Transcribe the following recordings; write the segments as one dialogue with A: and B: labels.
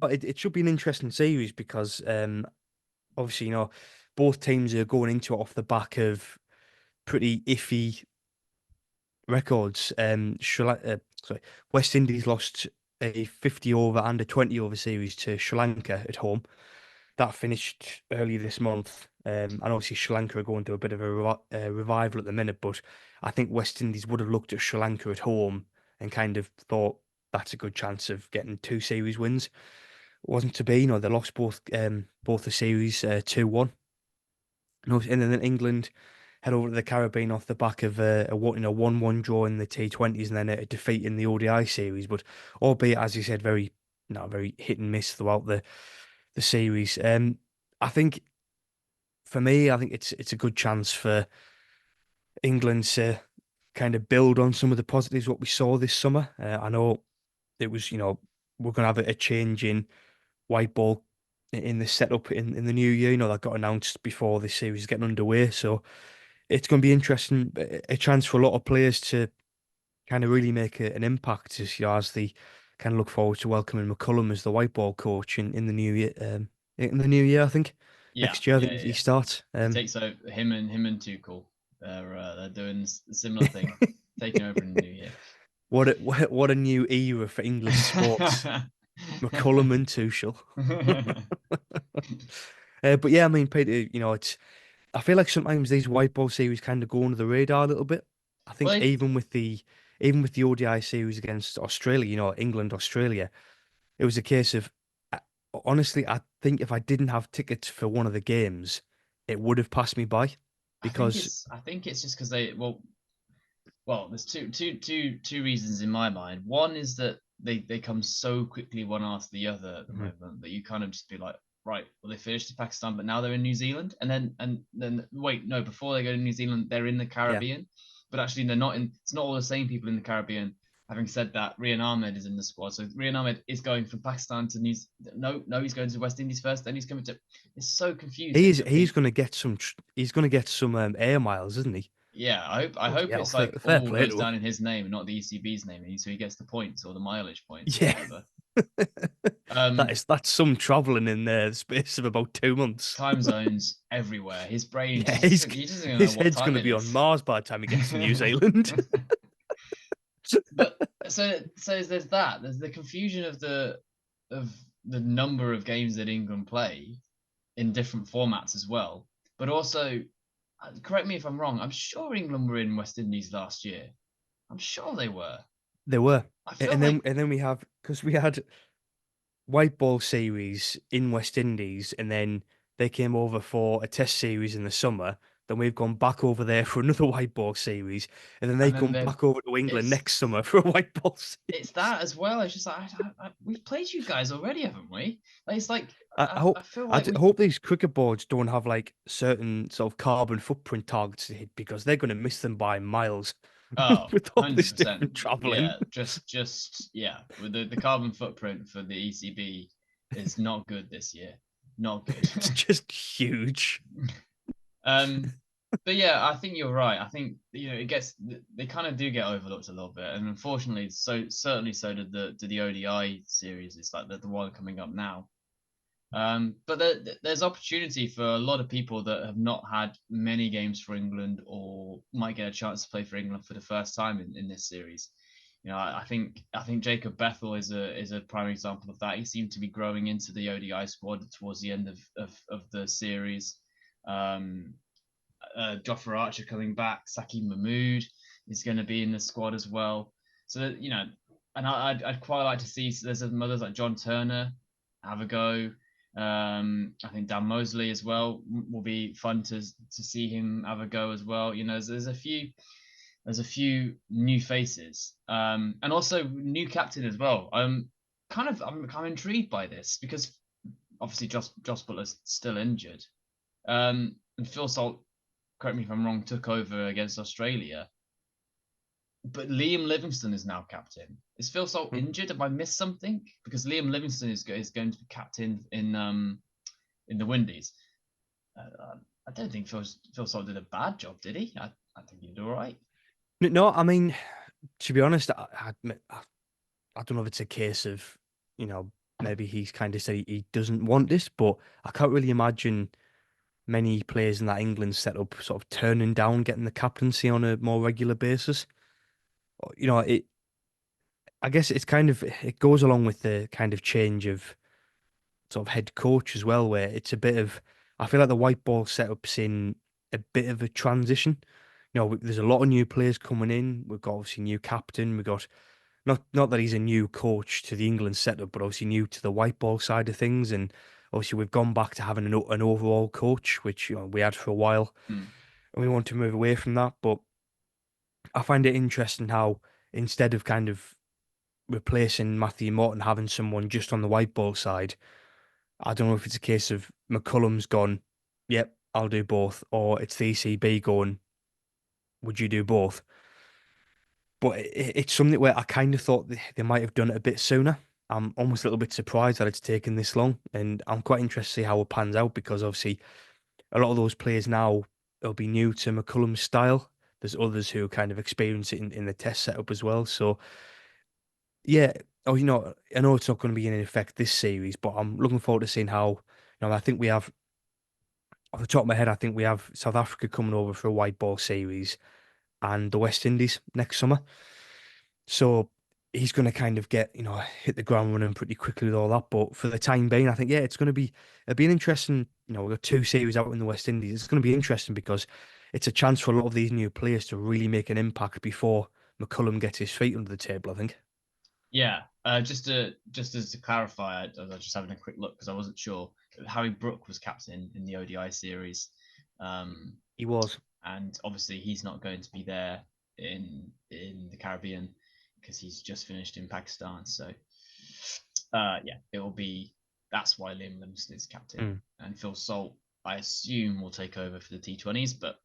A: But it should be an interesting series because obviously, both teams are going into it off the back of pretty iffy records. Sorry, West Indies lost a 50 over and a 20 over series to Sri Lanka at home. That finished early this month. And obviously Sri Lanka are going through a bit of a revival at the minute, but I think West Indies would have looked at Sri Lanka at home and kind of thought that's a good chance of getting two series wins. It wasn't to be. They lost both the series 2-1. No, and then England head over to the Caribbean off the back of a 1-1 draw in the T20s and then a defeat in the ODI series. But albeit, as you said, very hit and miss throughout the series. I think for me, I think it's a good chance for England to kind of build on some of the positives what we saw this summer. I know it was, we're going to have a change in white ball in the setup in the new year. That got announced before this series is getting underway. So it's going to be interesting, a chance for a lot of players to kind of really make an impact as they kind of look forward to welcoming McCullum as the white ball coach in the new year. In the new year, I think
B: Yeah,
A: next year, I
B: yeah,
A: think
B: yeah,
A: he
B: yeah.
A: starts.
B: He takes over him and Tuchel. They're doing a similar thing, taking over in the new year.
A: What a new era for English sports. McCullum and Tuchel. But yeah, I mean, Peter, I feel like sometimes these white ball series kind of go under the radar a little bit. I think
B: Well,
A: even with the ODI series against Australia, England, Australia, it was a case of uh, honestly, I think if I didn't have tickets for one of the games, it would have passed me by because
B: I think it's just because there's two reasons in my mind. One is that they come so quickly one after the other at the
A: Mhm.
B: moment that you kind of just be like, right, well they finished in Pakistan, but now they're in New Zealand, and then wait, no, before they go to New Zealand, they're in the
A: Yeah,
B: Caribbean, but actually they're not in. It's not all the same people in the Caribbean. Having said that, Rian Ahmed is in the squad, so Rian Ahmed is going from Pakistan to New. No, he's going to West Indies first, then he's coming to. It's so confusing. I
A: he's
B: think
A: going to get he's going to get some air miles, isn't he?
B: yeah, I
A: Bloody
B: hope
A: hell,
B: it's like
A: fair
B: all
A: play
B: goes
A: to him.
B: down in his name and not the ECB's name, so he gets the points or the mileage points or
A: Yeah.
B: whatever. Um,
A: That's some traveling in the space of about 2 months.
B: Time zones everywhere. His brain
A: Yeah,
B: just he doesn't even know
A: his
B: what
A: head's going
B: time
A: to
B: it
A: be on
B: is.
A: Mars by the time he gets to New Zealand.
B: But so there's that. There's the confusion of the number of games that England play in different formats as well. But also, correct me if I'm wrong. I'm sure England were in West Indies last year. I'm sure they were.
A: They were,
B: I feel
A: and then
B: like
A: we have because we had white ball series in West Indies, and then they came over for a test series in the summer. Then we've gone back over there for another white ball series, and then they
B: and then
A: come
B: they've
A: back over to England
B: it's
A: next summer for a white ball
B: it's
A: series.
B: that as well. It's just like we've played you guys already, haven't we? Like, it's like
A: I hope
B: I feel like we.
A: hope these cricket boards don't have like certain sort of carbon footprint targets to hit because they're going to miss them by miles
B: Oh,
A: with all this
B: 100%.
A: different traveling.
B: Yeah, just yeah. With the carbon footprint for the ECB is not good this year. Not good.
A: It's just huge.
B: um, but yeah, I think you're right. I think it gets they kind of do get overlooked a little bit, and unfortunately, so certainly so did the ODI series. It's like the one coming up now. But there's opportunity for a lot of people that have not had many games for England or might get a chance to play for England for the first time in this series. I think Jacob Bethel is a prime example of that. He seemed to be growing into the ODI squad towards the end of the series. Um, Jofra Archer coming back, Saki Mahmood is going to be in the squad as well. So and I'd quite like to see. So there's others like John Turner have a go. I think Dan Mosley as well will be fun to see him have a go as well. There's a few new faces, and also new captain as well. I'm intrigued by this because obviously Josh Butler's still injured, and Phil Salt, correct me if I'm wrong, took over against Australia. But Liam Livingstone is now captain. Is Phil Salt injured? Have I missed something? Because Liam Livingstone is going to be captain in the Windies. I don't think Phil Salt did a bad job, did he? I think he did all right.
A: No, I mean, to be honest, I don't know if it's a case of, you know, maybe he's kind of said he doesn't want this, but I can't really imagine many players in that England setup sort of turning down getting the captaincy on a more regular basis. You know, I guess it's kind of it goes along with the kind of change of sort of head coach as well, where it's a bit of I feel like the white ball setup's in a bit of a transition. You know, there's a lot of new players coming in. We've got obviously new captain. We've got not that he's a new coach to the England setup, but obviously new to the white ball side of things. And obviously we've gone back to having an overall coach, which we had for a while,
B: Mm.
A: and we want to move away from that. But I find it interesting how instead of kind of replacing Matthew Morton, having someone just on the white ball side, I don't know if it's a case of McCullum's gone, yep, I'll do both, or it's the ECB going, would you do both? But it's something where I kind of thought they might have done it a bit sooner. I'm almost a little bit surprised that it's taken this long, and I'm quite interested to see how it pans out because obviously a lot of those players now will be new to McCullum's style. There's others who kind of experience it in the test setup as well. So yeah, oh, I know it's not going to be in effect this series, but I'm looking forward to seeing how. I think we have off the top of my head, I think we have South Africa coming over for a white ball series and the West Indies next summer. So he's going to kind of hit the ground running pretty quickly with all that. But for the time being, I think, yeah, it'll be an interesting, we've got two series out in the West Indies. It's going to be interesting because it's a chance for a lot of these new players to really make an impact before McCullum gets his feet under the table, I think.
B: Yeah, just as to clarify, I was just having a quick look because I wasn't sure. Harry Brook was captain in the ODI series, um,
A: He was.
B: and obviously he's not going to be there in the Caribbean because he's just finished in Pakistan. So, yeah, it will be. That's why Liam Livingstone is captain,
A: Mm.
B: and Phil Salt, I assume, will take over for the T20s, but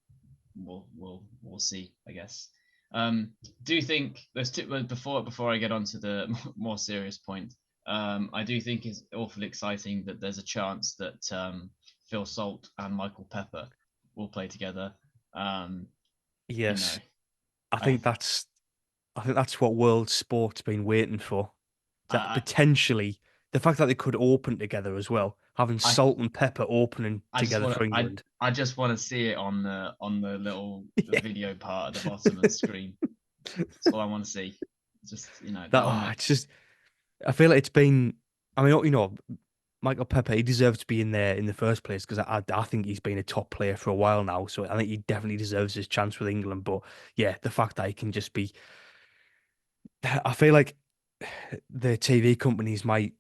B: we'll see, I guess. Do you think there's two, before I get on to the more serious point? I do think it's awfully exciting that there's a chance that Phil Salt and Michael Pepper will play together. Um, you know,
A: Yes. I
B: I
A: think that's I think that's what world sport's been waiting for. That
B: I
A: potentially the fact that they could open together as well, having
B: I
A: Salt and Pepper opening
B: I just
A: together
B: want
A: for
B: to
A: England.
B: I just want to see it on the little
A: Yeah.
B: video part at the bottom of the screen. That's all I want to see. Just
A: That
B: that'll make.
A: it's just I feel like it's been. I mean, Michael Pepper, he deserves to be in there in the first place because I think he's been a top player for a while now. So I think he definitely deserves his chance with England. But yeah, the fact that he can just be, I feel like the TV companies might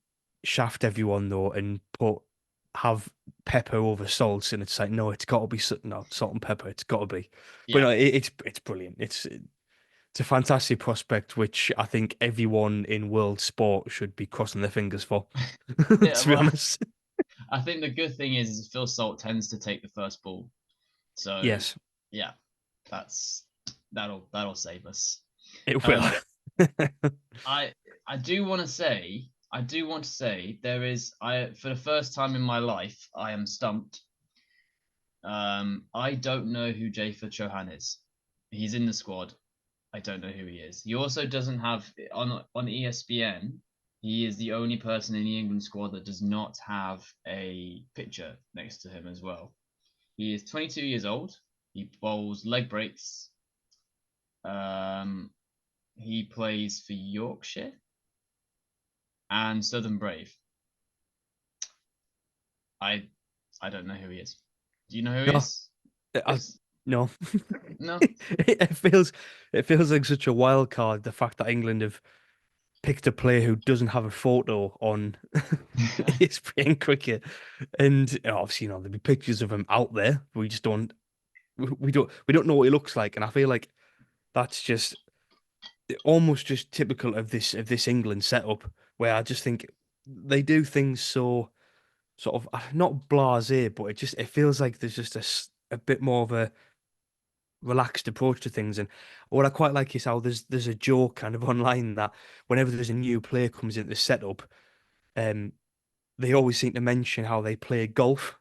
A: shaft everyone though and have pepper over salt, and it's like no, it's got to be no salt and pepper. It's got to be. But
B: Yeah.
A: no, it's brilliant. It's a fantastic prospect, which I think everyone in world sport should be crossing their fingers for.
B: Yeah,
A: To be
B: well,
A: honest,
B: I think the good thing is Phil Salt tends to take the first ball. So
A: yes,
B: yeah, that's that'll save us.
A: it will.
B: Um, I I do want to say there is I for the first time in my life I am stumped. I don't know who Jafer Chohan is. He's in the squad. I don't know who he is. He also doesn't have on ESPN. He is the only person in the England squad that does not have a picture next to him as well. He is 22 years old. He bowls leg breaks. Um, he plays for Yorkshire and Southern Brave. I I don't know who he is. Do you know who he
A: No,
B: is,
A: I,
B: Chris?
A: no.
B: No.
A: It feels like such a wild card. The fact that England have picked a player who doesn't have a photo on ESPN cricket, and obviously there'll be pictures of him out there. We just don't we don't know what he looks like, and I feel like that's just almost just typical of this England setup, where I just think they do things so sort of not blasé, but it feels like there's just a bit more of a relaxed approach to things. And what I quite like is how there's a joke kind of online that whenever there's a new player comes into the setup, um, they always seem to mention how they play golf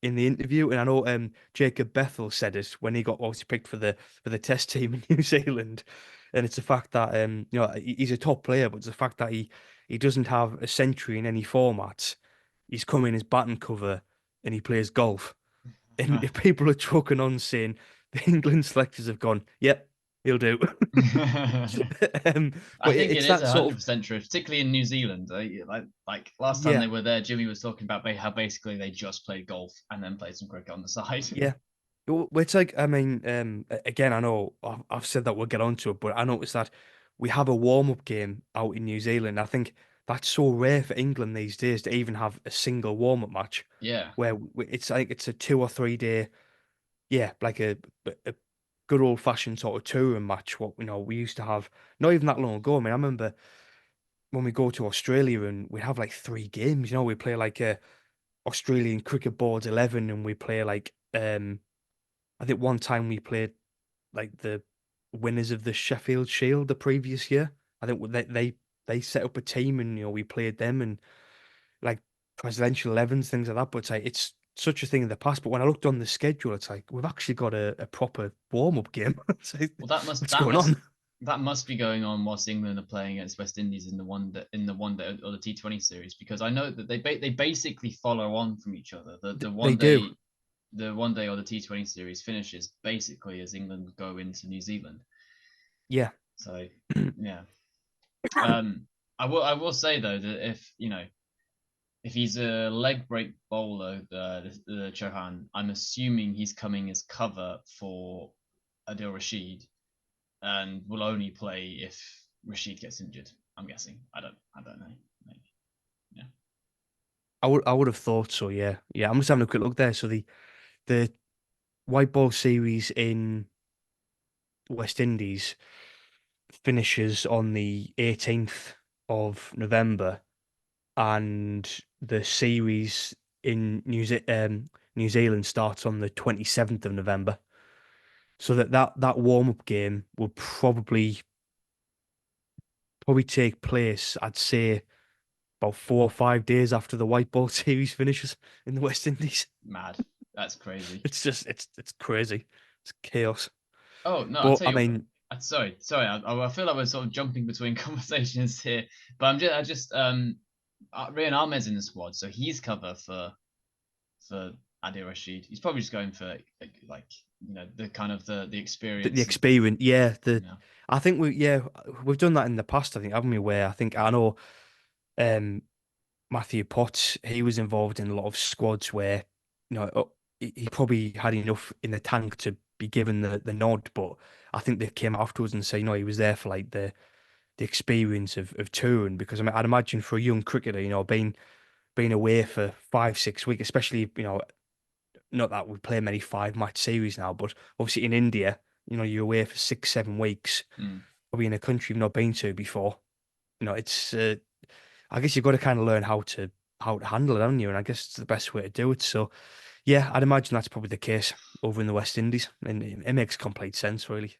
A: in the interview. And I know Jacob Bethel said it when he got obviously picked for the test team in New Zealand. And it's the fact that he's a top player, but it's the fact that he doesn't have a century in any format. He's come in as batting cover and he plays golf. And if people are trucking on saying the England selectors have gone, yep, he'll do.
B: I
A: But
B: think it
A: it's
B: is
A: that sort of
B: 100% true, particularly in New Zealand. Like last time they
A: yeah,
B: were there, Jimmy was talking about how basically they just played golf and then played some cricket on the side.
A: yeah. Well, it's like I mean, again, I know I've said that we'll get onto it, but I noticed that we have a warm-up game out in New Zealand. I think that's so rare for England these days to even have a single warm-up match,
B: Yeah.
A: where it's like it's a 2 or 3 day, yeah, like a good old-fashioned sort of touring match. What we used to have not even that long ago. I mean, I remember when we go to Australia and we have like 3 games. We play like a Australian cricket boards 11, and we play like I think one time we played like the winners of the Sheffield Shield the previous year. I think they set up a team and we played them and like presidential 11s, things like that. But it's such a thing in the past. But when I looked on the schedule, it's like we've actually got a proper warm-up game. It's like,
B: Well, that must
A: what's
B: that
A: going
B: must
A: on?
B: that must be going on whilst England are playing against West Indies in the one day or the T20 series, because I know that they basically follow on from each other. The
A: They
B: one
A: do.
B: day the one day or the T20 series finishes basically as England go into New Zealand.
A: Yeah.
B: So yeah. Um, I will say though that if he's a leg break bowler, the Chauhan, I'm assuming he's coming as cover for Adil Rashid and will only play if Rashid gets injured. I'm guessing. I don't know. Maybe. Yeah.
A: I would have thought so, yeah. Yeah, I'm just having a quick look there. So the white ball series in West Indies finishes on the 18th of November, and the series in New Zealand starts on the 27th of November. So that warm-up game will probably take place, I'd say, about 4 or 5 days after the white ball series finishes in the West Indies.
B: Mad. That's crazy.
A: It's just it's crazy. It's chaos.
B: Oh no, I'll
A: But
B: tell
A: I
B: you.
A: mean,
B: Sorry. I feel like we're sort of jumping between conversations here, but Rian Ahmed's in the squad, so he's cover for Adil Rashid. He's probably just going for like the kind of the
A: the
B: experience of
A: experience, yeah, the
B: you know.
A: I think we've done that in the past. I think, haven't we? Where I think I know um, Matthew Potts, he was involved in a lot of squads where he probably had enough in the tank to be given the nod, but I think they came afterwards and say he was there for like the experience of touring. Because I mean, I'd imagine for a young cricketer, being away for 5 6 weeks, especially not that we play many 5 match series now, but obviously in India, you're away for 6 7 weeks,
B: Hmm.
A: probably in a country you've not been to before. It's I guess you've got to kind of learn how to handle it, haven't you? And I guess it's the best way to do it. So yeah, I'd imagine that's probably the case over in the West Indies, and it makes complete sense, really.